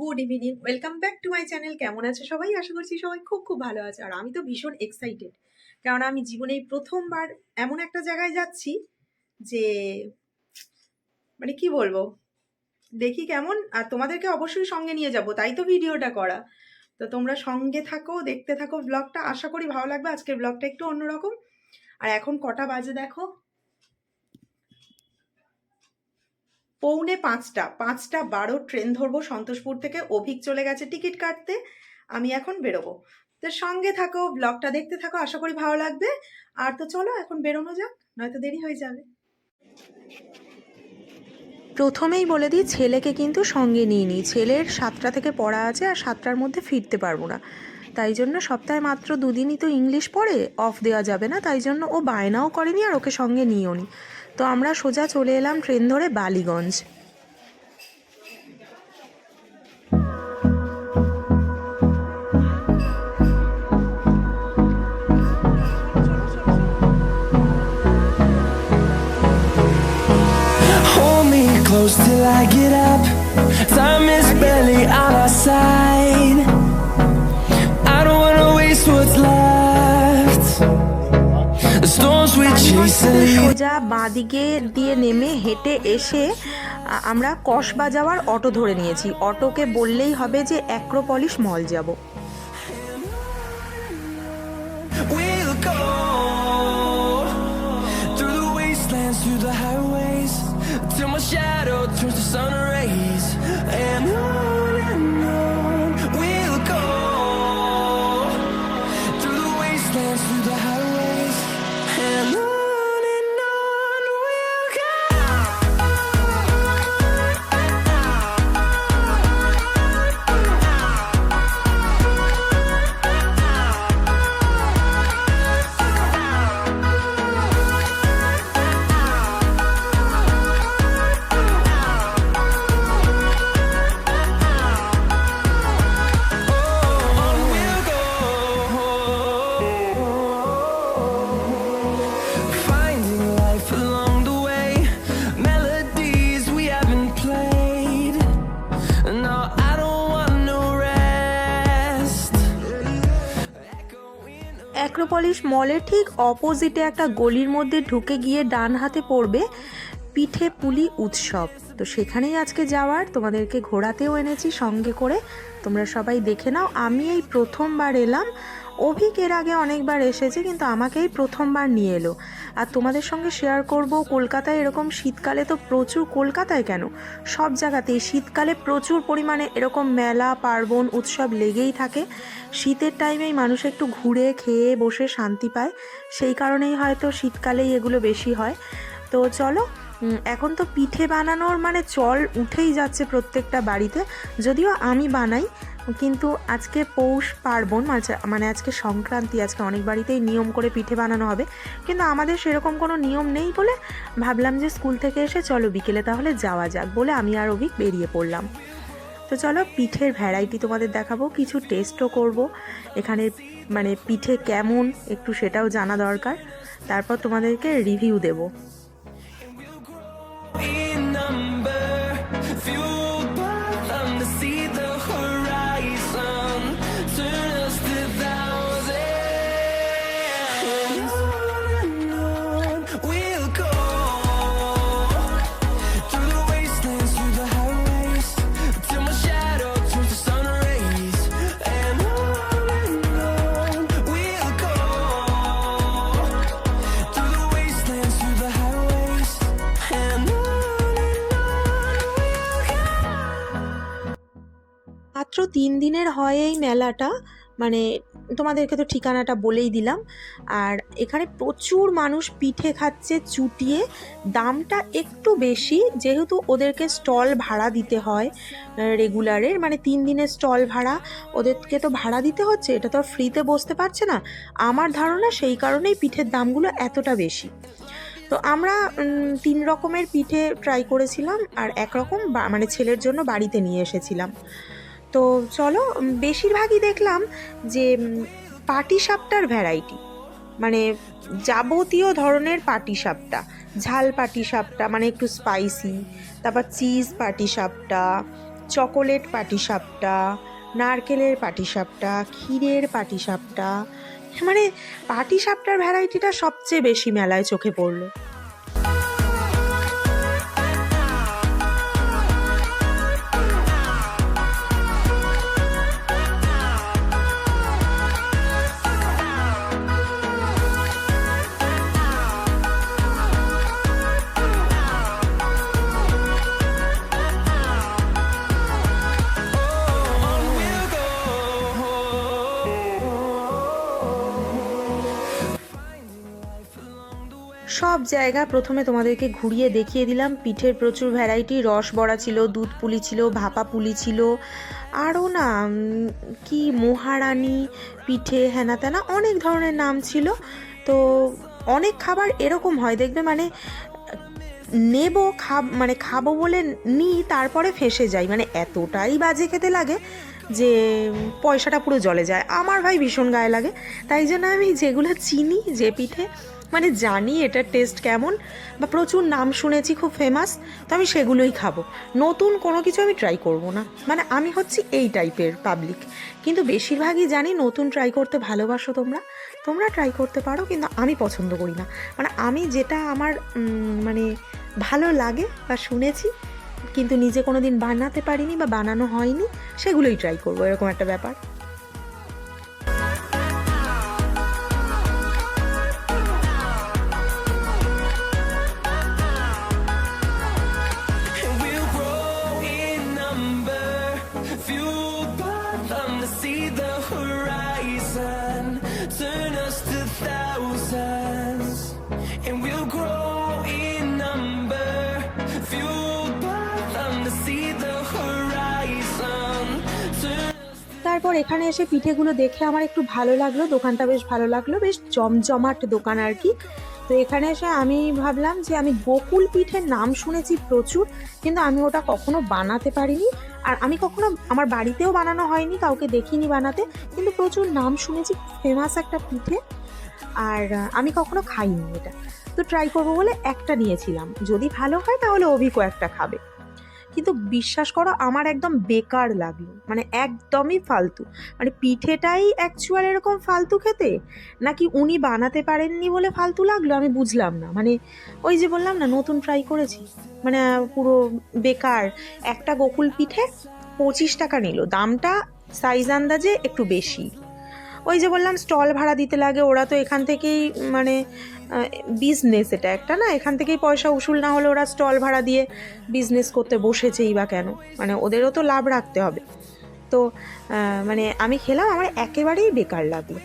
Good evening, welcome back to my channel. কেমন আছে সবাই? আশা করছি সবাই খুব খুব ভালো আছে। আর আমি তো ভীষণ এক্সাইটেড, কারণ আমি জীবনে প্রথমবার এমন একটা জায়গায় যাচ্ছি যে মানে কি বলবো, দেখি কেমন। আর তোমাদেরকে অবশ্যই সঙ্গে নিয়ে যাব, তাই তো ভিডিওটা করা। তো তোমরা সঙ্গে থাকো, দেখতে থাকো ব্লগটা, আশা করি ভালো লাগবে। আজকের ব্লগটা একটু অন্যরকম। আর এখন কটা বাজে দেখো, 4:45, 5:12 ট্রেন ধরবো সন্তোষপুর থেকে। অভিক চলে গেছে টিকিট কাটতে, আমি এখন বেরোবো। তো সঙ্গে থাকো, ব্লগটা দেখতে থাকো, আশা করি ভালো লাগবে। আর তো চলো এখন বেরোনো যাক, নয়তো দেরি হয়ে যাবে। প্রথমেই বলে দিই, ছেলেকে কিন্তু সঙ্গে নিয়ে নিই। ছেলের 7টা থেকে পড়া আছে, আর 7টার মধ্যে ফিরতে পারবো না। তাই জন্য সপ্তাহে মাত্র 2 দিনই তো ইংলিশ পড়ে, অফ দেওয়া যাবে না। তাই জন্য ও বায়নাও করেনি, আর ওকে সঙ্গে নিয়েও নি। তো আমরা সোজা চলে এলাম ট্রেন ধরে Ballygunge. Close till I get up. Time is barely on our side. I don't wanna waste what's left. The storms we chase and leave. সোজা বাঁদিকে দিয়ে নেমে হেঁটে এসে আমরা কসবা যাওয়ার অটো ধরে নিয়েছি। অটোকে বললেই হবে যে অ্যাক্রোপলিস মল যাব। We'll go through the wastelands, through the highways, till my shadow turns to sun rays. And on we'll go through the wastelands, through the highways. And on we'll go. Acropolis মলের ঠিক অপোজিটে একটা গলির মধ্যে ঢুকে গিয়ে ডান হাতে পড়বে পিঠে পুলি উৎসব। তো সেখানেই আজকে যাওয়ার, তোমাদেরকে ঘোরাতেও এনেছি সঙ্গে করে। তোমরা সবাই দেখে নাও। আমি এই প্রথমবার এলাম, অভিক এর আগে অনেকবার এসেছে, কিন্তু আমাকে এই প্রথমবার নিয়ে এলো। আর তোমাদের সঙ্গে শেয়ার করব, কলকাতায় এরকম শীতকালে তো প্রচুর, কলকাতায় কেন সব জায়গাতেই শীতকালে প্রচুর পরিমাণে এরকম মেলা পার্বণ উৎসব লেগেই থাকে। শীতের টাইমেই মানুষ একটু ঘুরে খেয়ে বসে শান্তি পায়, সেই কারণেই হয়তো শীতকালেই এগুলো বেশি হয়। তো চলো, এখন তো পিঠে বানানোর মানে চল উঠেই যাচ্ছে প্রত্যেকটা বাড়িতে। যদিও আমি বানাই, কিন্তু আজকে পৌষ পার্বণ, মানে আজকে সংক্রান্তি, আজকে অনেক বাড়িতেই নিয়ম করে পিঠে বানানো হবে। কিন্তু আমাদের সেরকম কোনো নিয়ম নেই বলে ভাবলাম যে স্কুল থেকে এসে চলো বিকেলে তাহলে যাওয়া যাক, বলে আমি আর অভিক বেরিয়ে পড়লাম। তো চলো, পিঠের ভ্যারাইটি তোমাদের দেখাবো, কিছু টেস্টও করব। এখানে মানে পিঠে কেমন একটু সেটাও জানা দরকার, তারপর তোমাদেরকে রিভিউ দেবো। In number, fueled by them to see the horizon, turn us to thousands. On we'll go through the wastelands, through the highways, till my shadow turns to sun rays. And on we'll go through the wastelands, through the highways. And মাত্র 3 দিনের হয় এই মেলাটা, মানে তোমাদেরকে তো ঠিকানাটা বলেই দিলাম। আর এখানে প্রচুর মানুষ পিঠে খাচ্ছে চুটিয়ে। দামটা একটু বেশি, যেহেতু ওদেরকে স্টল ভাড়া দিতে হয় রেগুলারের, মানে 3 দিনের স্টল ভাড়া ওদেরকে তো ভাড়া দিতে হচ্ছে, এটা তো আর ফ্রিতে বসতে পারছে না। আমার ধারণা সেই কারণেই পিঠের দামগুলো এতটা বেশি। তো আমরা 3 রকমের পিঠে ট্রাই করেছিলাম, আর একরকম মানে ছেলের জন্য বাড়িতে নিয়ে এসেছিলাম। তো চলো, বেশিরভাগই দেখলাম যে পাটিসাপটার ভ্যারাইটি, মানে যাবতীয় ধরনের পাটিসাপটা, ঝাল পাটিসাপটা মানে একটু স্পাইসি, তারপর চিজ পাটিসাপটা, চকোলেট পাটিসাপটা, নারকেলের পাটিসাপটা, ক্ষীরের পাটিসাপটা, মানে পাটিসাপটার ভ্যারাইটিটা সবচেয়ে বেশি মেলায় চোখে পড়লো। সব জায়গা প্রথমে তোমাদেরকে ঘুরিয়ে দেখিয়ে দিলাম। পিঠের প্রচুর ভ্যারাইটি, রস বড়া ছিল, দুধ পুলি ছিল, ভাপা পুলি ছিল, আরও না কি মহারানী পিঠে, হেনা তেনা অনেক ধরনের নাম ছিল। তো অনেক খাবার এরকম হয় দেখবে, মানে নেব মানে খাবো বলে নিই, তারপরে ফেঁসে যাই, মানে এতটাই বাজে খেতে লাগে যে পয়সাটা পুরো জলে যায়। আমার ভাই ভীষণ গায়ে লাগে, তাই জন্য আমি যেগুলো চিনি, যে পিঠে মানে জানি এটার টেস্ট কেমন বা প্রচুর নাম শুনেছি খুব ফেমাস, তো আমি সেগুলোই খাবো। নতুন কোনো কিছু আমি ট্রাই করব না, মানে আমি হচ্ছি এই টাইপের পাবলিক। কিন্তু বেশিরভাগই জানি নতুন ট্রাই করতে ভালোবাসো তোমরা ট্রাই করতে পারো, কিন্তু আমি পছন্দ করি না। মানে আমি যেটা আমার মানে ভালো লাগে বা শুনেছি কিন্তু নিজে কোনো দিন বানাতে পারিনি বা বানানো হয়নি, সেগুলোই ট্রাই করবো, এরকম একটা ব্যাপার। তারপর এখানে এসে পিঠেগুলো দেখে আমার একটু ভালো লাগলো, দোকানটা বেশ ভালো লাগলো, বেশ জমজমাট দোকান আর কি। তো এখানে এসে আমি ভাবলাম যে আমি গোকুল পিঠের নাম শুনেছি প্রচুর, কিন্তু আমি ওটা কখনো বানাতে পারিনি, আর আমি কখনো আমার বাড়িতেও বানানো হয়নি, কাউকে দেখিনি বানাতে, কিন্তু প্রচুর নাম শুনেছি, ফেমাস একটা পিঠে, আর আমি কখনো খাইনি এটা। তো ট্রাই করবো বলে একটা নিয়েছিলাম, যদি ভালো হয় তাহলে অভিকও একটা খাবে। কিন্তু বিশ্বাস করো আমার একদম বেকার লাগলো, মানে একদমই ফালতু। মানে পিঠেটাই অ্যাকচুয়াল এরকম ফালতু খেতে, নাকি উনি বানাতে পারেননি বলে ফালতু লাগলো, আমি বুঝলাম না। মানে ওই যে বললাম না, নতুন ট্রাই করেছি, মানে পুরো বেকার। একটা গোকুল পিঠে 25 টাকা নিল, দামটা সাইজ আন্দাজে একটু বেশি। ওই যে বললাম স্টল ভাড়া দিতে লাগে, ওরা তো এখান থেকেই মানে বিজনেস, এটা একটা না, এখান থেকেই পয়সা উসুল না হলে ওরা স্টল ভাড়া দিয়ে বিজনেস করতে বসেছেই বা কেন, মানে ওদেরও তো লাভ রাখতে হবে। তো মানে আমি খেলাম, আমার একেবারেই বেকার লাগলো।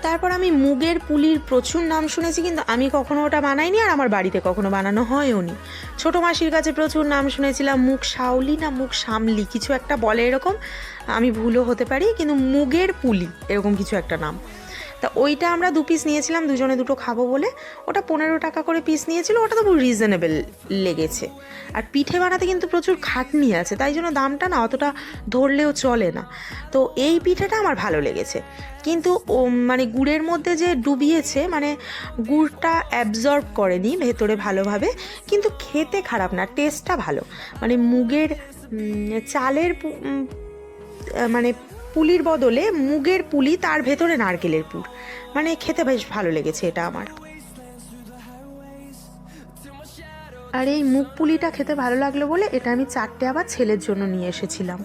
তারপর আমি মুগের পুলির প্রচুর নাম শুনেছি, কিন্তু আমি কখনো ওটা বানাইনি, আর আমার বাড়িতে কখনো বানানো হয়ও নি। ছোটো মাসির কাছে প্রচুর নাম শুনেছিলাম, মুগ শাওলি না মুগ সামলি কিছু একটা বলে এরকম, আমি ভুলও হতে পারি, কিন্তু মুগের পুলি এরকম কিছু একটা নাম। তা ওইটা আমরা 2 পিস নিয়েছিলাম, দুজনে 2টো খাবো বলে। ওটা 15 টাকা করে পিস নিয়েছিল, ওটা তো খুব রিজনেবল লেগেছে। আর পিঠে বানাতে কিন্তু প্রচুর খাটনি আছে, তাই জন্য দামটা না অতটা ধরলেও চলে না। তো এই পিঠেটা আমার ভালো লেগেছে, কিন্তু মানে গুড়ের মধ্যে যে ডুবিয়েছে, মানে গুড়টা অ্যাবজর্ব করেনি ভেতরে ভালোভাবে, কিন্তু খেতে খারাপ না, টেস্টটা ভালো। মানে মুগের চালের মানে পুলির বদলে মুগের পুলি, তার ভেতরে নারকেলের পুর, মানে খেতে বেশ ভালো লেগেছে এটা আমার। আর এই মুগ পুলিটা খেতে ভালো লাগলো বলে এটা আমি 4টে আবার ছেলের জন্য নিয়ে এসেছিলাম।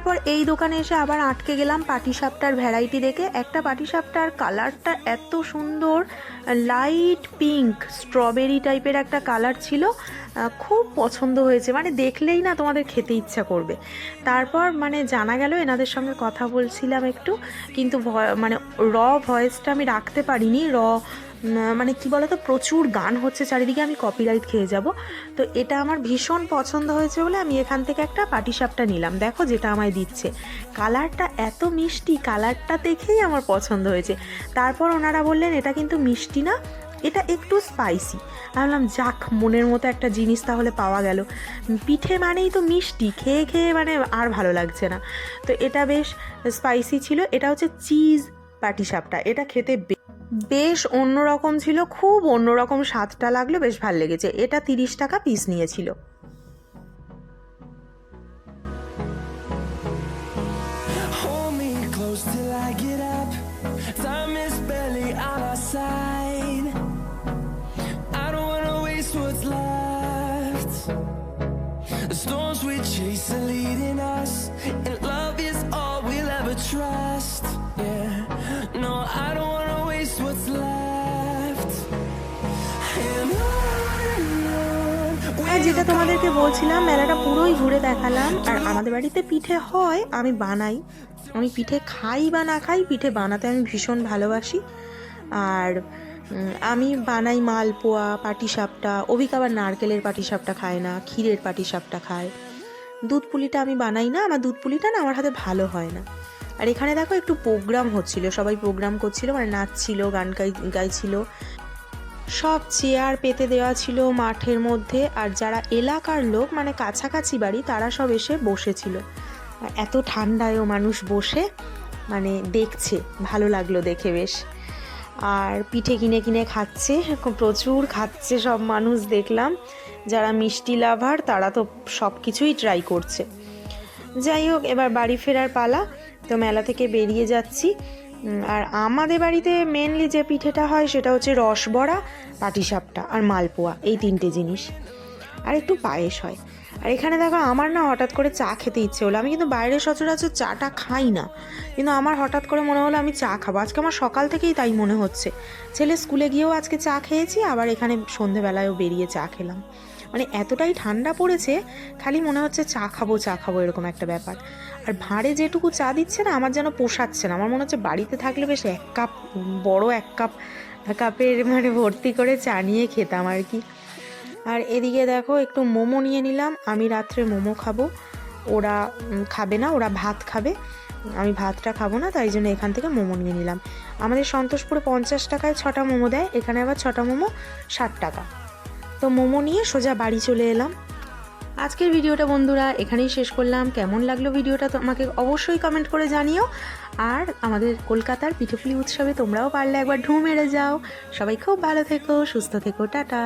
তারপর এই দোকানে এসে আবার আটকে গেলাম পাটিসাপটার ভ্যারাইটি দেখে। একটা পাটিসাপটার কালারটা এত সুন্দর, লাইট পিঙ্ক স্ট্রবেরি টাইপের একটা কালার ছিল, খুব পছন্দ হয়েছে, মানে দেখলেই না তোমাদের খেতে ইচ্ছা করবে। তারপর মানে জানা গেল, এনাদের সঙ্গে কথা বলছিলাম একটু, কিন্তু মানে ভয়েসটা আমি রাখতে পারিনি। মানে কি বলতো, প্রচুর গান হচ্ছে চারিদিকে, আমি কপিরাইট খেয়ে যাব। তো এটা আমার ভীষণ পছন্দ হয়েছে বলে আমি এখান থেকে একটা পাটিসাপটা নিলাম। দেখো যেটা আমায় দিচ্ছে, কালারটা এত মিষ্টি, কালারটা দেখেই আমার পছন্দ হয়েছে। তারপর ওনারা বললেন এটা কিন্তু মিষ্টি না, এটা একটু স্পাইসি। আমি বললাম যাক, মনের মতো একটা জিনিস তাহলে পাওয়া গেল। পিঠে মানেই তো মিষ্টি, খেয়ে খেয়ে মানে আর ভালো লাগছে না। তো এটা বেশ স্পাইসি ছিল। এটা হচ্ছে চিজ পাটিসাপটা। এটা খেতে বেশ অন্যরকম ছিল, খুব অন্যরকম স্বাদটা লাগলো, বেশ ভালো লেগেছে। এটা 30 টাকা পিস নিয়েছিল। Hold me close till I get up. Time is barely on our side. I don't wanna waste what's left. The storms we chase are leading us, and love is all we'll ever trust. Yeah, no, I don't wanna waste what's left. And আর যেটা তোমাদেরকে বলছিলাম, মেলাটা পুরোই ঘুরে দেখালাম। আর আমাদের বাড়িতে পিঠে হয়, আমি বানাই। আমি পিঠে খাই বা না খাই, পিঠে বানাতে আমি ভীষণ ভালোবাসি। আর আমি বানাই মালপোয়া, পাটিসাপটা। অভিক আবার নারকেলের পাটিসাপটা খায় না, ক্ষীরের পাটিসাপটা খায়। দুধ পুলিটা আমি বানাই না, আমার দুধ পুলিটা না আমার হাতে ভালো হয় না। আর এখানে দেখো একটু প্রোগ্রাম হচ্ছিল, সবাই প্রোগ্রাম করছিল, মানে নাচছিল, গান গাইছিল। সব চেয়ার পেতে দেওয়া ছিল মাঠের মধ্যে, আর যারা এলাকার লোক মানে কাছাকাছি বাড়ি তারা সব এসে বসেছিল। আর এত ঠান্ডায়ও মানুষ বসে মানে দেখছে, ভালো লাগলো দেখে বেশ। আর পিঠে কিনে কিনে খাচ্ছে, প্রচুর খাচ্ছে সব মানুষ দেখলাম। যারা মিষ্টি লাভার তারা তো সব কিছুই ট্রাই করছে। যাই হোক, এবার বাড়ি ফেরার পালা। তো মেলা থেকে বেরিয়ে যাচ্ছি। আর আমাদের বাড়িতে মেনলি যে পিঠেটা হয় সেটা হচ্ছে রসবড়া, পাটিসাপটা আর মালপোয়া, এই 3টে জিনিস। আর একটু পায়েস হয়। আর এখানে দেখো আমার না হঠাৎ করে চা খেতে ইচ্ছে হলো। আমি কিন্তু বাইরে সচরাচর চাটা খাই না, কিন্তু আমার হঠাৎ করে মনে হলো আমি চা খাবো। আজকে আমার সকাল থেকেই তাই মনে হচ্ছে। ছেলে স্কুলে গিয়েও আজকে চা খেয়েছি, আবার এখানে সন্ধেবেলায়ও বেরিয়ে চা খেলাম। মানে এতটাই ঠান্ডা পড়েছে, খালি মনে হচ্ছে চা খাবো এরকম একটা ব্যাপার। আর ভাঁড়ে যেটুকু চা দিচ্ছে না, আমার যেন পোষাচ্ছে না। আমার মনে হচ্ছে বাড়িতে থাকলে বেশ বড় এক কাপের মানে ভর্তি করে চা নিয়ে খেতাম আর কি। আর এদিকে দেখো একটু মোমো নিয়ে নিলাম। আমি রাত্রে মোমো খাবো, ওরা খাবে না, ওরা ভাত খাবে। আমি ভাতটা খাবো না, তাই জন্য এখান থেকে মোমো নিয়ে নিলাম। আমাদের সন্তোষপুরে 50 টাকায় 6টা মোমো দেয়, এখানে আবার 6টা মোমো 60 টাকা। তো মোমো নিয়ে সোজা বাড়ি চলে এলাম। আজকের ভিডিওটা বন্ধুরা এখানেই শেষ করলাম। কেমন লাগলো ভিডিওটা তোমাকে অবশ্যই কমেন্ট করে জানিও। আর আমাদের কলকাতার পিঠেপুলি উৎসবে তোমরাও পারলে একবার ঢু মেরে যাও। সবাই খুব ভালো থেকো, সুস্থ থেকো, টাটা।